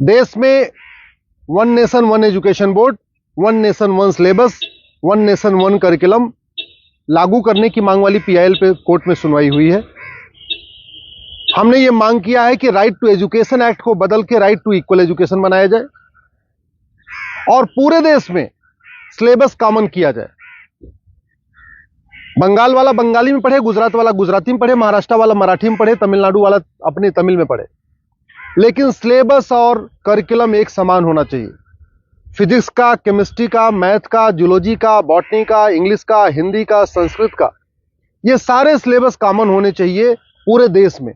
देश में one nation one education board, one nation one syllabus, one nation one curriculum लागू करने की मांग वाली पीआईएल पे कोर्ट में सुनवाई हुई है। हमने ये मांग किया है कि राइट टू एजुकेशन एक्ट को बदल के राइट टू इक्वल एजुकेशन बनाया जाए और पूरे देश में सिलेबस कॉमन किया जाए। बंगाल वाला बंगाली में पढ़े, गुजरात वाला गुजराती में पढ़े, महाराष्ट्र वाला मराठी में पढ़े, तमिलनाडु वाला अपने तमिल में पढ़े, लेकिन सिलेबस और करिकुलम एक समान होना चाहिए। फिजिक्स का, केमिस्ट्री का, मैथ का, जूलॉजी का, बॉटनी का, इंग्लिश का, हिंदी का, संस्कृत का, ये सारे सिलेबस कॉमन होने चाहिए पूरे देश में।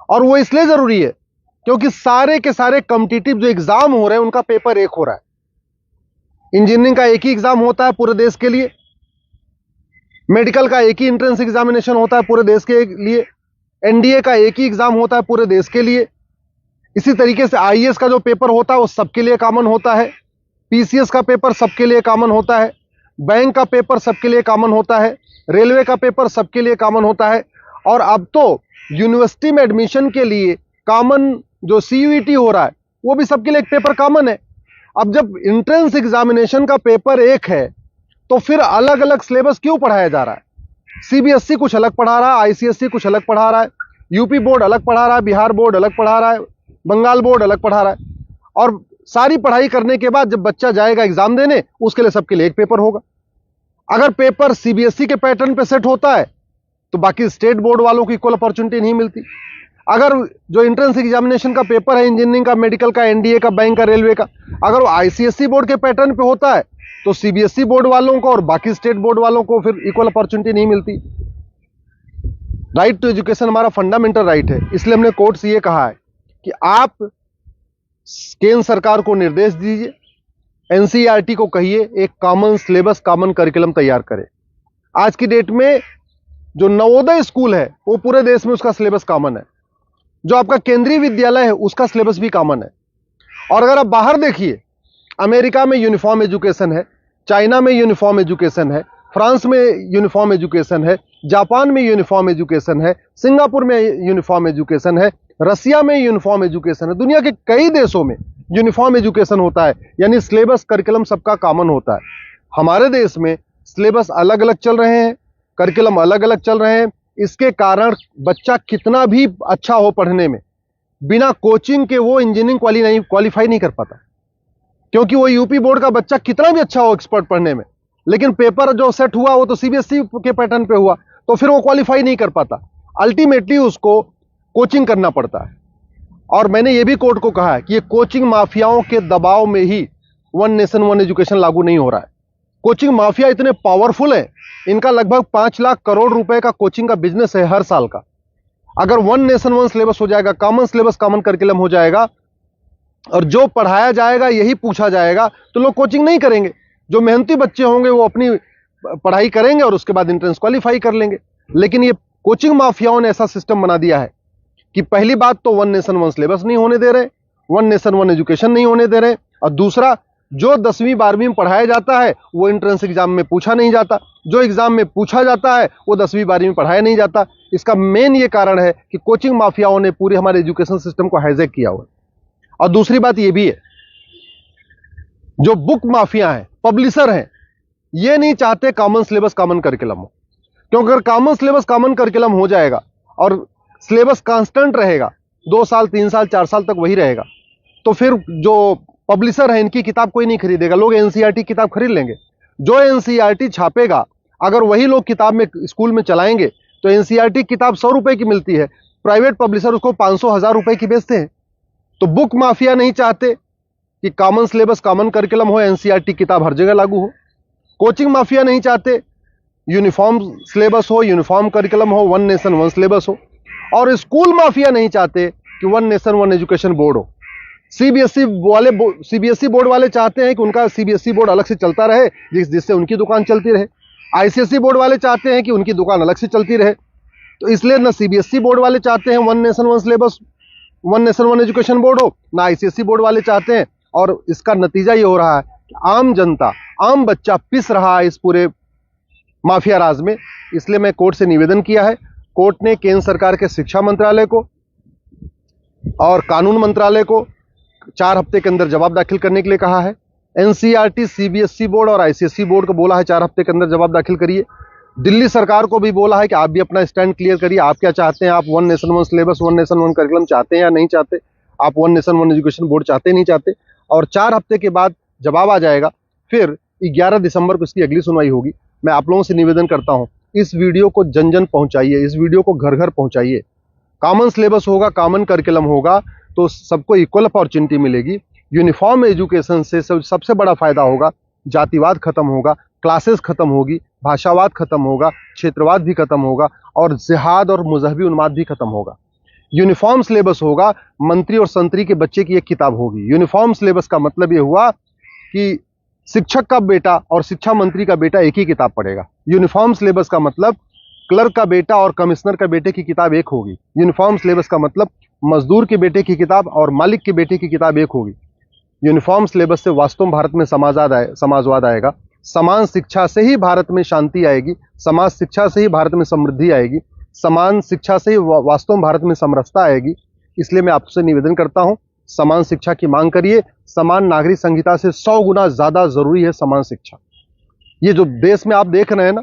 और वो इसलिए जरूरी है क्योंकि सारे के सारे कॉम्पिटिटिव जो एग्जाम हो रहे हैं उनका पेपर एक हो रहा है। इंजीनियरिंग का एक ही एग्जाम होता है पूरे देश के लिए, मेडिकल का एक ही एंट्रेंस एग्जामिनेशन होता है पूरे देश के लिए, एनडीए का एक ही एग्जाम होता है पूरे देश के लिए। इसी तरीके से आईएएस का जो पेपर होता है वो सबके लिए कॉमन होता है, पीसीएस का पेपर सबके लिए कॉमन होता है, बैंक का पेपर सबके लिए कॉमन होता है, रेलवे का पेपर सबके लिए कॉमन होता है। और अब तो यूनिवर्सिटी में एडमिशन के लिए कॉमन जो सीयूईटी हो रहा है वो भी सबके लिए एक पेपर कॉमन है। अब जब एंट्रेंस एग्जामिनेशन का पेपर एक है तो फिर अलग अलग सिलेबस क्यों पढ़ाया जा रहा है? सीबीएसई कुछ अलग पढ़ा रहा है, आईसीएसई कुछ अलग पढ़ा रहा है, यूपी बोर्ड अलग पढ़ा रहा है, बिहार बोर्ड अलग पढ़ा रहा है, बंगाल बोर्ड अलग पढ़ा रहा है। और सारी पढ़ाई करने के बाद जब बच्चा जाएगा एग्जाम देने, उसके लिए सबके लिए एक पेपर होगा। अगर पेपर सीबीएसई के पैटर्न पे सेट होता है तो बाकी स्टेट बोर्ड वालों को इक्वल अपॉर्चुनिटी नहीं मिलती। अगर जो एंट्रेंस एग्जामिनेशन का पेपर है इंजीनियरिंग का, मेडिकल का, एनडीए का, बैंक का, रेलवे का, अगर वो आईसीएसई बोर्ड के पैटर्न पे होता है तो सीबीएसई बोर्ड वालों को और बाकी स्टेट बोर्ड वालों को फिर इक्वल अपॉर्चुनिटी नहीं मिलती। राइट टू एजुकेशन हमारा फंडामेंटल राइट है, इसलिए हमने कोर्ट से ये कहा है कि आप केंद्र सरकार को निर्देश दीजिए, एनसीईआरटी को कहिए एक कॉमन सिलेबस, कॉमन करिकुलम तैयार करे। आज की डेट में जो नवोदय स्कूल है वो पूरे देश में उसका सिलेबस कॉमन है, जो आपका केंद्रीय विद्यालय है उसका सिलेबस भी कॉमन है। और अगर आप बाहर देखिए, अमेरिका में यूनिफॉर्म एजुकेशन है, चाइना में यूनिफॉर्म एजुकेशन है, फ्रांस में यूनिफॉर्म एजुकेशन है, जापान में यूनिफॉर्म एजुकेशन है, सिंगापुर में यूनिफॉर्म एजुकेशन है, रसिया में यूनिफॉर्म एजुकेशन है, दुनिया के कई देशों में यूनिफॉर्म एजुकेशन होता है, यानी सिलेबस करिकुलम सबका कॉमन होता है। हमारे देश में सिलेबस अलग अलग चल रहे हैं, करिकुलम अलग अलग चल रहे हैं। इसके कारण बच्चा कितना भी अच्छा हो पढ़ने में, बिना कोचिंग के वो इंजीनियरिंग क्वालिफाई नहीं कर पाता, क्योंकि वो यूपी बोर्ड का बच्चा कितना भी अच्छा हो एक्सपर्ट पढ़ने में, लेकिन पेपर जो सेट हुआ वो तो सीबीएसई के पैटर्न पे हुआ, तो फिर वो क्वालिफाई नहीं कर पाता। अल्टीमेटली उसको कोचिंग करना पड़ता है। और मैंने ये भी कोर्ट को कहा है कि ये कोचिंग माफियाओं के दबाव में ही वन नेशन वन एजुकेशन लागू नहीं हो रहा है। कोचिंग माफिया इतने पावरफुल है, इनका लगभग 5 लाख करोड़ रुपए का कोचिंग का बिजनेस है हर साल का। अगर वन नेशन वन सिलेबस हो जाएगा, कॉमन सिलेबस, कॉमन करिकुलम हो जाएगा और जो पढ़ाया जाएगा यही पूछा जाएगा, तो लोग कोचिंग नहीं करेंगे। जो मेहनती बच्चे होंगे वो अपनी पढ़ाई करेंगे और उसके बाद एंट्रेंस क्वालिफाई कर लेंगे। लेकिन ये कोचिंग माफियाओं ने ऐसा सिस्टम बना दिया है कि पहली बात तो वन नेशन वन सिलेबस नहीं होने दे रहे, वन नेशन वन एजुकेशन नहीं होने दे रहे, और दूसरा जो 10वीं 12वीं में पढ़ाया जाता है वो एंट्रेंस एग्जाम में पूछा नहीं जाता, जो एग्जाम में पूछा जाता है वो 10वीं 12वीं में पढ़ाया नहीं जाता। इसका मेन ये कारण है कि कोचिंग माफियाओं ने पूरे हमारे एजुकेशन सिस्टम को हाईजैक किया हुआ है। और दूसरी बात ये भी है, जो बुक माफिया हैं, पब्लिशर हैं, ये नहीं चाहते कॉमन सिलेबस कॉमन करिकुलम हो, क्योंकि अगर कॉमन सिलेबस कॉमन करिकुलम हो जाएगा और सिलेबस कांस्टेंट रहेगा, 2 साल 3 साल 4 साल तक वही रहेगा, तो फिर जो पब्लिशर है इनकी किताब कोई नहीं खरीदेगा, लोग एनसीईआरटी किताब खरीद लेंगे। जो एनसीईआरटी छापेगा अगर वही लोग किताब में स्कूल में चलाएंगे तो एनसीईआरटी किताब 100 रुपए की मिलती है, प्राइवेट पब्लिशर उसको 500-1000 रुपए की बेचते हैं। तो बुक माफिया नहीं चाहते कि कॉमन सिलेबस कॉमन करिकुलम हो, एनसीईआरटी किताब हर जगह लागू हो। कोचिंग माफिया नहीं चाहते यूनिफॉर्म सिलेबस हो, यूनिफॉर्म करिकुलम हो, वन नेशन वन सिलेबस हो। और स्कूल माफिया नहीं चाहते कि one nation one education board हो। सीबीएसई बोर्ड वाले चाहते हैं कि उनका सीबीएसई बोर्ड अलग से चलता रहे, जिससे उनकी दुकान चलती रहे। आईसीएसई बोर्ड वाले चाहते हैं कि उनकी दुकान अलग से चलती रहे। तो इसलिए ना सीबीएसई बोर्ड वाले चाहते हैं one nation one syllabus, one nation one education board हो, ना आईसीएसई बोर्ड वाले चाहते हैं। और इसका नतीजा ये हो रहा है कि आम जनता, आम बच्चा पिस रहा है इस पूरे माफिया राज में। इसलिए मैं कोर्ट से निवेदन किया है, कोर्ट ने केंद्र सरकार के शिक्षा मंत्रालय को और कानून मंत्रालय को 4 हफ्ते के अंदर जवाब दाखिल करने के लिए कहा है। एनसीईआरटी, सीबीएसई बोर्ड और आईसीएसई बोर्ड को बोला है 4 हफ्ते के अंदर जवाब दाखिल करिए। दिल्ली सरकार को भी बोला है कि आप भी अपना स्टैंड क्लियर करिए, आप क्या चाहते हैं, आप one nation one syllabus, one nation one curriculum चाहते हैं या नहीं चाहते, आप one nation one education board चाहते नहीं चाहते। और 4 हफ्ते के बाद जवाब आ जाएगा, फिर 11 दिसंबर को इसकी अगली सुनवाई होगी। मैं आप लोगों से निवेदन करता हूं, इस वीडियो को जन जन पहुंचाइए, इस वीडियो को घर घर पहुंचाइए। कॉमन सिलेबस होगा, कॉमन करिकुलम होगा तो सबको इक्वल अपॉर्चुनिटी मिलेगी। यूनिफॉर्म एजुकेशन से सबसे बड़ा फायदा होगा, जातिवाद खत्म होगा, क्लासेस खत्म होगी, भाषावाद खत्म होगा, क्षेत्रवाद भी खत्म होगा और जिहाद और मजहबी उन्माद भी खत्म होगा। यूनिफॉर्म सिलेबस होगा, मंत्री और संतरी के बच्चे की एक किताब होगी। यूनिफॉर्म सिलेबस का मतलब ये हुआ कि शिक्षक का बेटा और शिक्षा मंत्री का बेटा एक ही किताब पढ़ेगा। यूनिफॉर्म सिलेबस का मतलब क्लर्क का बेटा और कमिश्नर का बेटे की किताब एक होगी। यूनिफॉर्म सिलेबस का मतलब मजदूर के बेटे की किताब और मालिक के बेटे की किताब एक होगी। यूनिफॉर्म सिलेबस से वास्तव में भारत में समाजवाद आएगा। समान शिक्षा से ही भारत में शांति आएगी, समाज शिक्षा से ही भारत में समृद्धि आएगी, समान शिक्षा से ही वास्तव में भारत में समरसता आएगी। इसलिए मैं आपसे निवेदन करता हूं, समान शिक्षा की मांग करिए। समान नागरिक संहिता से 100 गुना ज्यादा जरूरी है समान शिक्षा। ये जो देश में आप देख रहे हैं ना,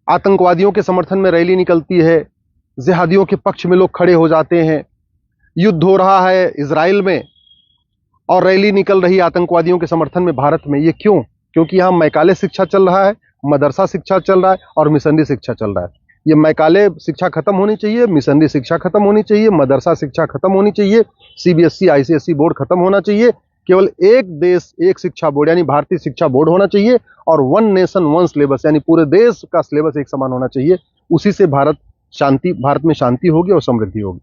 आतंकवादियों के समर्थन में रैली निकलती है, जिहादियों के पक्ष में लोग खड़े हो जाते हैं, युद्ध हो रहा है इजराइल में और रैली निकल रही है आतंकवादियों के समर्थन में भारत में। ये क्यों? क्योंकि यहाँ मैकाले शिक्षा चल रहा है, मदरसा शिक्षा चल रहा है और मिशनरी शिक्षा चल रहा है। ये मैकाले शिक्षा खत्म होनी चाहिए, मिशनरी शिक्षा खत्म होनी चाहिए, मदरसा शिक्षा खत्म होनी चाहिए, सीबीएसई आईसीएसई बोर्ड खत्म होना चाहिए। केवल एक देश एक शिक्षा बोर्ड यानी भारतीय शिक्षा बोर्ड होना चाहिए और वन नेशन वन सिलेबस यानी पूरे देश का सिलेबस एक समान होना चाहिए। उसी से भारत में शांति होगी और समृद्धि होगी।